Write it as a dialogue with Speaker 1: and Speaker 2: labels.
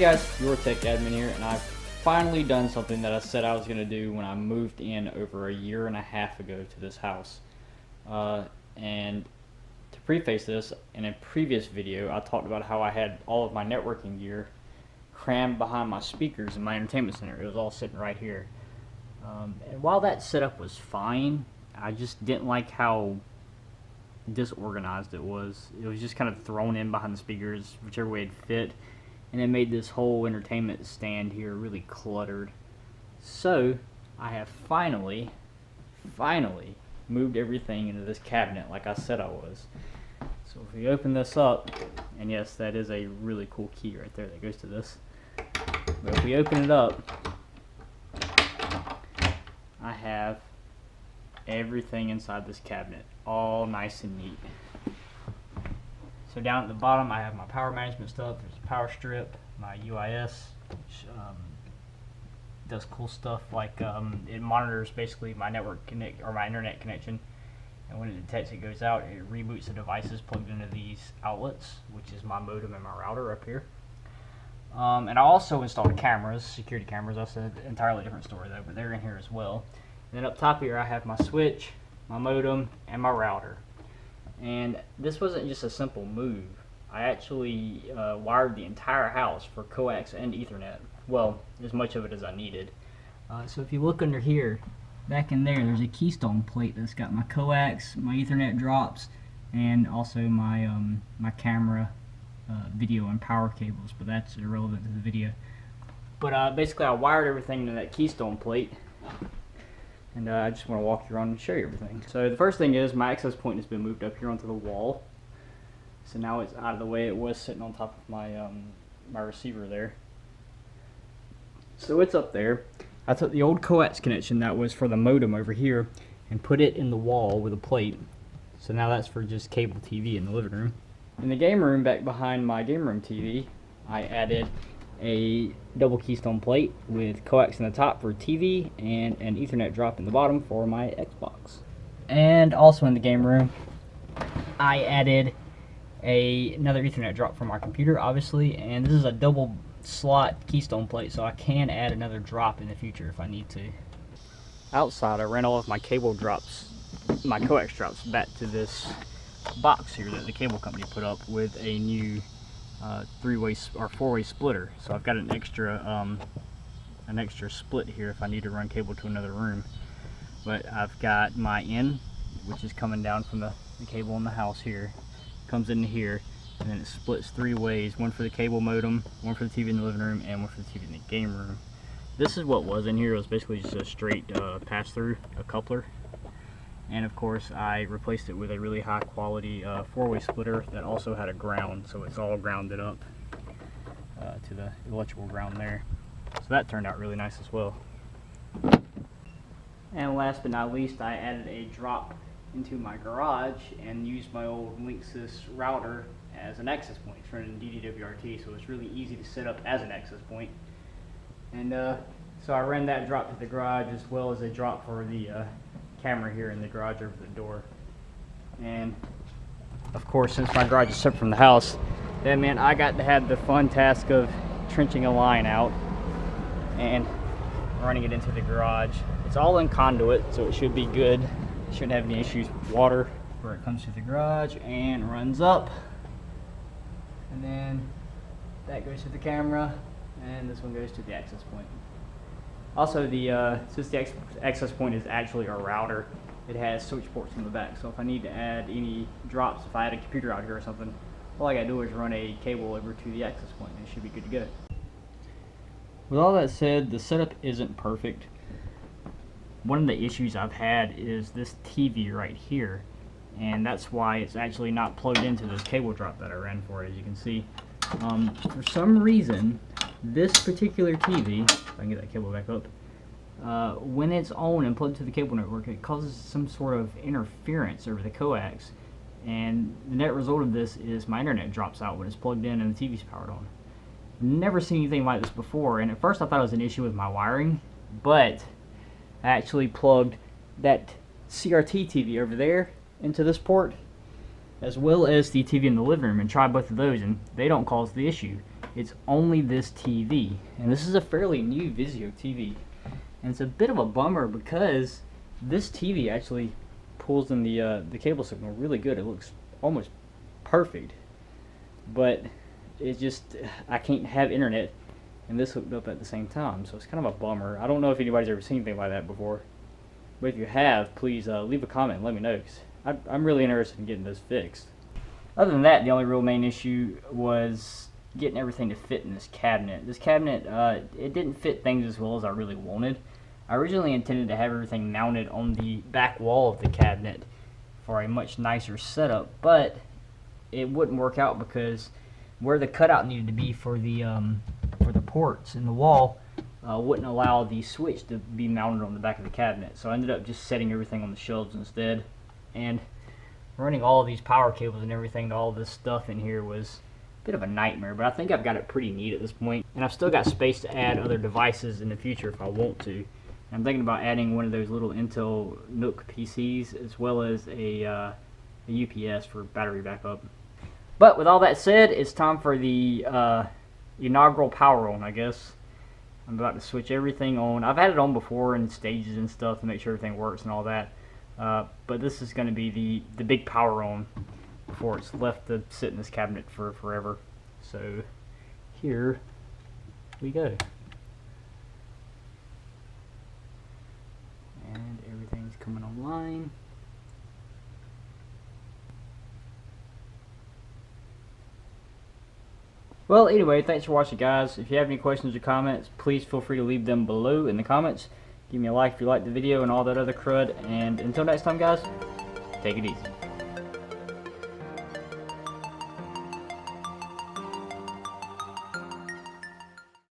Speaker 1: guys, your tech admin here, and I've finally done something that I said I was going to do when I moved in over a year and a half ago to this house. And to preface this, in a previous video I talked about how I had all of my networking gear crammed behind my speakers in my entertainment center. It was all sitting right here. And while that setup was fine, I just didn't like how disorganized it was. It was just kind of thrown in behind the speakers, whichever way it fit. And it made this whole entertainment stand here really cluttered. So I have finally moved everything into this cabinet like I said I was. So if we open this up, and yes, that is a really cool key right there that goes to this. But if we open it up, I have everything inside this cabinet, all nice and neat. So down at the bottom I have my power management stuff. There's a power strip, my UIS, which does cool stuff like it monitors basically my my internet connection, and when it detects it goes out, it reboots the devices plugged into these outlets, which is my modem and my router up here. And I also installed cameras, security cameras. That's an entirely different story though, but they're in here as well. And then up top here I have my switch, my modem, and my router. And this wasn't just a simple move. I actually wired the entire house for coax and Ethernet. Well, as much of it as I needed. So if you look under here, back in there's a keystone plate that's got my coax, my Ethernet drops, and also my my camera, video, and power cables. But that's irrelevant to the video. But basically, I wired everything into that keystone plate. And I just want to walk you around and show you everything. So the first thing is my access point has been moved up here onto the wall. So now it's out of the way. It was sitting on top of my my receiver there. So it's up there. I took the old coax connection that was for the modem over here and put it in the wall with a plate. So now that's for just cable TV in the living room. In the game room, back behind my game room TV, I added a double keystone plate with coax in the top for TV and an Ethernet drop in the bottom for my Xbox. And also in the game room, I added another Ethernet drop for my computer, obviously, and this is a double slot keystone plate, so I can add another drop in the future if I need to. Outside, I ran all of my cable drops, my coax drops, back to this box here that the cable company put up with a new three-way or four-way splitter. So I've got an extra split here if I need to run cable to another room. But I've got my in, which is coming down from the cable in the house here, comes into here, and then it splits three ways: one for the cable modem, one for the TV in the living room, and one for the TV in the game room. This is what was in here. It was basically just a straight pass-through, a coupler. And of course I replaced it with a really high quality four-way splitter that also had a ground, so it's all grounded up to the electrical ground there. So that turned out really nice as well. And last but not least, I added a drop into my garage and used my old Linksys router as an access point. It's running DDWRT, so it's really easy to set up as an access point. And so I ran that drop to the garage as well as a drop for the camera here in the garage over the door. And of course, since my garage is separate from the house, that meant I got to have the fun task of trenching a line out and running it into the garage. It's all in conduit, so it should be good. Shouldn't have any issues with water. Where it comes to the garage and runs up, and then that goes to the camera, and this one goes to the access point. Also, since the access point is actually a router, it has switch ports on the back. So if I need to add any drops, if I had a computer out here or something, all I gotta do is run a cable over to the access point and it should be good to go. With all that said, the setup isn't perfect. One of the issues I've had is this TV right here, and that's why it's actually not plugged into this cable drop that I ran for it, as you can see. For some reason, this particular TV, if I can get that cable back up, when it's on and plugged to the cable network, it causes some sort of interference over the coax, and the net result of this is my internet drops out when it's plugged in and the TV's powered on. Never seen anything like this before, and at first I thought it was an issue with my wiring, but I actually plugged that CRT TV over there into this port, as well as the TV in the living room and tried both of those, and they don't cause the issue. It's only this TV, and this is a fairly new Vizio TV, and it's a bit of a bummer because this TV actually pulls in the cable signal really good. It looks almost perfect, but it just, I can't have internet and this hooked up at the same time, so it's kind of a bummer. I don't know if anybody's ever seen anything like that before, but if you have, please leave a comment and let me know, because I'm really interested in getting this fixed. Other than that, the only real main issue was getting everything to fit in this cabinet. This cabinet, it didn't fit things as well as I really wanted. I originally intended to have everything mounted on the back wall of the cabinet for a much nicer setup, but it wouldn't work out because where the cutout needed to be for the ports in the wall wouldn't allow the switch to be mounted on the back of the cabinet. So I ended up just setting everything on the shelves instead, and running all of these power cables and everything to all this stuff in here was a bit of a nightmare, but I think I've got it pretty neat at this point, and I've still got space to add other devices in the future if I want to. And I'm thinking about adding one of those little Intel Nook PCs as well as a UPS for battery backup. But with all that said, it's time for the inaugural power on, I guess. I'm about to switch everything on. I've had it on before in stages and stuff to make sure everything works and all that. But this is going to be the big power on before it's left to sit in this cabinet for forever. So here we go. And everything's coming online. Well, anyway, thanks for watching, guys. If you have any questions or comments, please feel free to leave them below in the comments. Give me a like if you liked the video and all that other crud. And until next time, guys, take it easy.